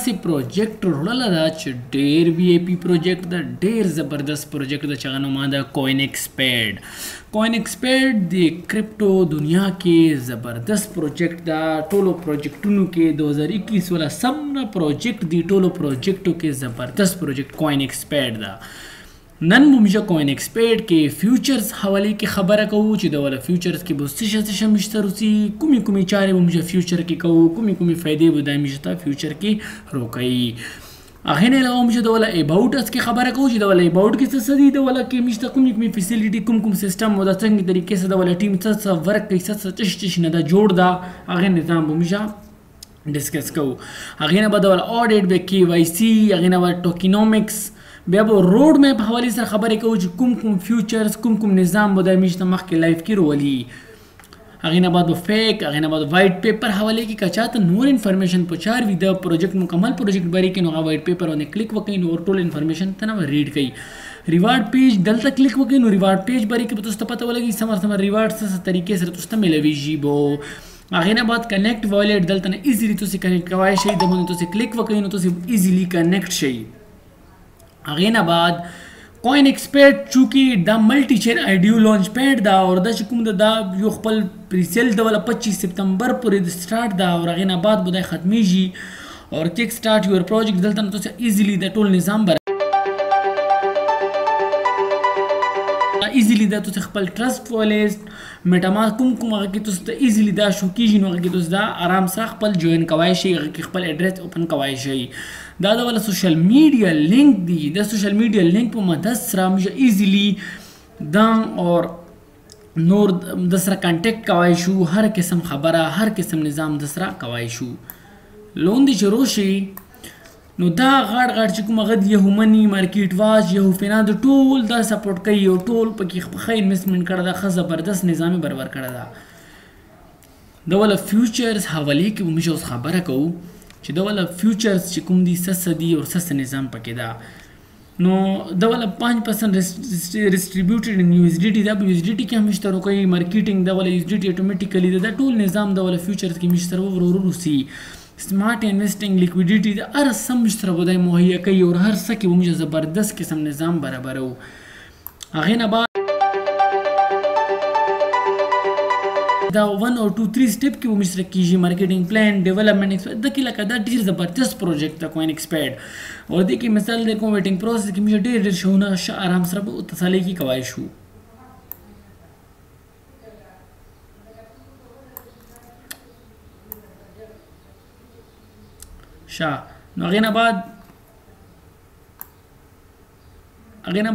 داسې پروجیکټ وړله ده چې ډېر وی آی پي پروجیکټ ده، ډېر زبردست پروجیکټ ده چې هغه نوم ده کوین ایکسپیډ. کوین ایکسپیډ د کرپټو دنیا کې زبردست پروجیکټ ده. ټولو پروجیکټونو کې 2021 والا سمره پروجیکټ دی، ټولو پروجیکټو کې زبردست پروجیکټ کوین ایکسپیډ ده. نن موږ کوین ایکسپیډ کې فیوچرز حوالې کې خبره کوو چې د ولا فیوچرز کې به څه څه مشته روسي، کومې چارې به موږ فیوچر کې کوو، کومې فایدې به د مشته فیوچر کې روکوي. هغې نه علاوه موږ د ولا اباوټ اس کې خبره کوو چې د ولا اباوټ کې څه دي، د ولا کې مشته کومې فیسیلیټي، کوم سیستم او د څنګه طریقې سره د ولا ټیم څه ورک کوي، څه چش نه دا جوړ ده، هغې نظام به موږ ډسکس کوو. هغې نه به د ولا اډیټ به کی وائی سی، هغې نه به ټوکینومکس، بیا به روډ میپ حوالې سره خبرې کوو چې کوم فیوچرز، کوم نظام به د میشته مخکې لایف کې رولي. هغې نه بعد به فیک، هغې نه بعد وایټ پیپر حوالې کې که چاته نور انفارمیشن پچار وي د پروجیکټ مکمل پروجیکټ بارے کې، نو هغه وایټ پیپر باندې کلیک وکړئ، نو ټول انفارمیشن ته نه ریډ کوي. ریوارډ پیج دلته کلیک وکړئ، نو ریوارډ پیج بارے کې به تاسو ته پته ولګي سمه ریوارډ څه طریقې سره تاسو ته ملویږي بو. هغې نه بعد کنیکټ والټ دلته نه ایزیلی تاسو کنیکټ کولی شئ، د باندې تاسو کلیک وکړئ نو تاسو ایزیلی کنیکټ شئ. هغې نه بعد کوین ایکسپیډ چونکې دا ملټي چین آیډیو لانچ پیډ ده او دا چې کوم ده دا یو خپل پریسیل د ولا 25 سپتمبر پورې د سټارټ ده او هغې نه بعد به دا ختمیږي. اور کیک سټارټ یور پروجیکټ دلته نه تاسو ایزیلی د ټول نظام ایزیلی دا تاسو خپل ټرسټ والیټ میټاماسک کوم هغه کې تاسو ته ایزیلی دا شو کېږي، نو هغه کې تاسو دا آرام سره خپل جوین کولی شئ، هغه کې خپل اډرس اوپن کولی شئ. دا د ولا سوشل میډیا لینک دی، د سوشل میډیا لینک په مدد سره موږ ایزیلی دا اور نور د سره کانټیکټ کولی شو، هر قسم خبره، هر قسم نظام د سره کولی شو. لوندې چې روشي نو دا غاړ چې کوم هغه د یهو منی، مارکیټ واچ، یهو فینانس ټول دا سپورټ کوي او ټول پکې ښه انویسټمنټ کړی ده، ښه زبردست نظامي برابر کړی ده. د ولا فیوچرز حوالې کې به موږ اوس خبره کوو چې د ولا فیوچرز چې کوم دي څه دي او څه نظام پکې ده. نو د ولا 5% ډسټریبیوټډ ان یو ایس ډي ټي، دا په یو ایس ډي ټي کې هم مشته روکوي، مارکیټینګ د ولا یو ایس ډي ټي اټومیټیکلی ده، دا ټول نظام د ولا فیوچرز کې مشته ورو روسي. سمارټ انویسټینګ، لیکویډیټي د هر څه مشته به دی مهیا کوي او هر څه کې به موږ زبردست قسم نظام برابرو. هغې نه بعد دا 1 or 2 3 سټیپ کې به موږ سره کېږي، مارکیټینګ پلان، ډیولپمنټ، د کې لکه دا ډېر زبردست پروجیکټ ده کوین ایکسپیډ. او دې کې مثال د کوم ویټینګ پروسس کې موږ ډېر شوونه آرام سره به تسلۍ کې کولی شو. نو هغې نه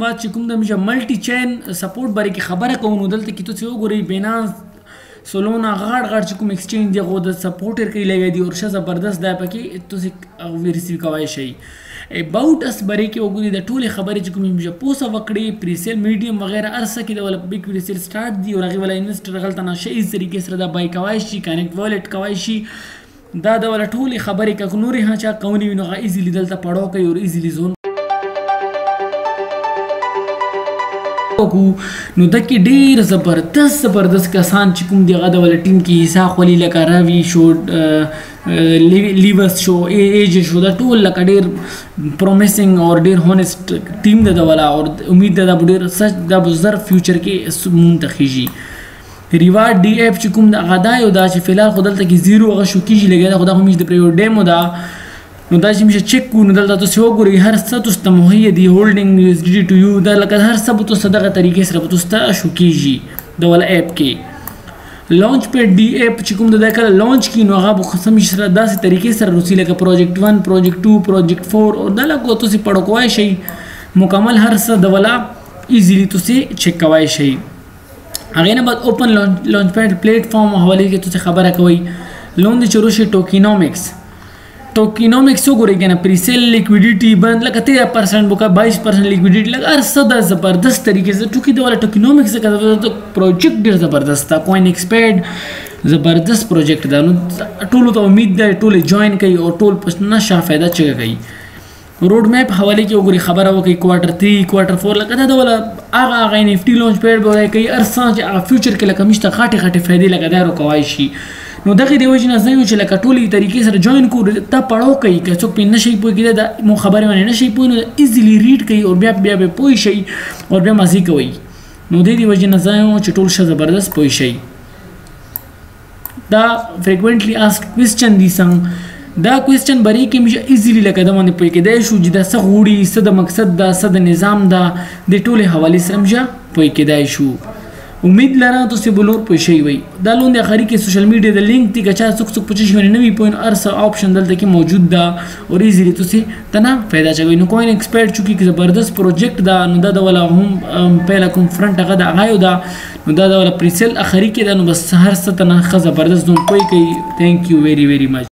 بعد چې کوم د موږ ملټي چین سپورټ بارے کې خبره کوو، نو دلته کې تاسو وګورئ بینانس، سولونا، غاړ چې کوم ایکسچینج دی هغه د سپورټ ورکوي لګی دي او ښه زبردست دی، پکې تاسو ریسیو کولی شئ. اباوټ اس بارے کې وګورئ د ټولې خبرې چې کومې موږ پوسه وکړې، پریسیل، میډیم وغیره هر څه کې د ولا بګ پریسیل سټارټ دی او هغې ولا انویسټر هغلته نه ښه ایز طریقې سره دا بای کولی شي، کنیکټ والټ کولی شي. دا د ولا ټولې خبرې که نورې هم چا کولی وي نو هغه ایزیلی دلته پړاو کوي او ایزیلی زون نو د کې ډېر زبردست کسان چې کوم دی هغه د ولا ټیم کې حصه خولي، لکه راوي شو، لیورس شو، ایج شو، دا ټول لکه ډېر پرومیسنګ او ډېر هونیسټ ټیم ده د ولا، او امید ده دا به ډېر سچ دا به زر فیوچر کې مونږ ته خیږي. ریوارډ ډي ایف چې کوم د هغه دا یو دا چې فلحال خو دلته کې زیرو هغه شو کېږي لګیا ده، خو دا خو موږ د پرې یو ډیمو ده، نو دا چې موږ چیک کړو نو دلته تاسو وګورئ هر څه تاسو ته مهیا دي، هولډینګ یو ایس ډي ټو یو، دا لکه هر څه به تاسو دغه طریقې سره به تاسو ته شو کېږي د ولا ایپ کې. لانچ پیډ ډي ایپ چې کوم د کله لانچ کړي نو هغه به خو سمې سره داسې طریقې سره روسي لکه پروجیکټ 1، پروجیکټ 2، پروجیکټ 4 او دا لکه تاسو پړو کولی شئ مکمل هر څه د ولا ایزیلی تاسو چیک کولی شئ. هغې نه بعد اوپن لانچ پیډ پلیټ فارم حوالې کې تاسو خبره کوئ. لون د چې روشي ټوکینومکس وګورئ که نه، پریسیل، لیکویډیټي بند لکه 13% بوکه، 22% لیکویډیټي، لکه هر څه د زبردست طریقې سره چونکې د والا ټوکینومکس څخه پروجیکټ ډېر زبردست ده. کوین ایکسپیډ زبردست پروجیکټ ده، نو ټولو ته امید ده ټول جوین کوي او ټول په نشه فایده چغه کوي. روډ میپ حواله کې وګورئ خبره وکړي کوارټر 3 کوارټر 4 لکه دا د ولا هغه ان اف ټي لانچ پیډ به کوي ارسان چې فیوچر کې لکه مشته غاټه فائدې لکه دا رو کوي شي نو دغه دی وجه نه زه یو چې لکه ټولې طریقې سره جوین کو ته پړاو کوي که څوک پې نشي پوه کېدی دا مو خبرې باندې نشي پوه نو ایزیلی ریډ کوي او بیا به پوه شي او بیا مزې کوي نو د دې وجه نه زه یم چې ټول ښه زبردست پوه شي دا فریکوینټلی آسکډ کوېسچن دي څنګه دا کوېسچن بری کې مشه ایزیلی لکه دا باندې پوه کېدی شو چې دا څه غوړي څه د مقصد دا څه د نظام دا د ټولې حوالې سره مشه پوه کېدی شو امید لرم تاسو به نور پوه شئ وي دا لاندې اخري کې سوشل میډیا د لینک دی که چا څوک څوک پوه شي باندې نه وي پوه هر څه آپشن دلته کې موجود ده او ایزیلی تاسو ته نه پیدا چوي نو کوین ایکسپرټ چونکې زبردست پروجیکټ ده نو دا د ولا هم پهلا کوم فرنٹ هغه د هغه ده نو دا د ولا پریسل اخري کې ده نو بس هر څه ته نه زبردست دوم پوي کوي ثانک یو ویری ویری مچ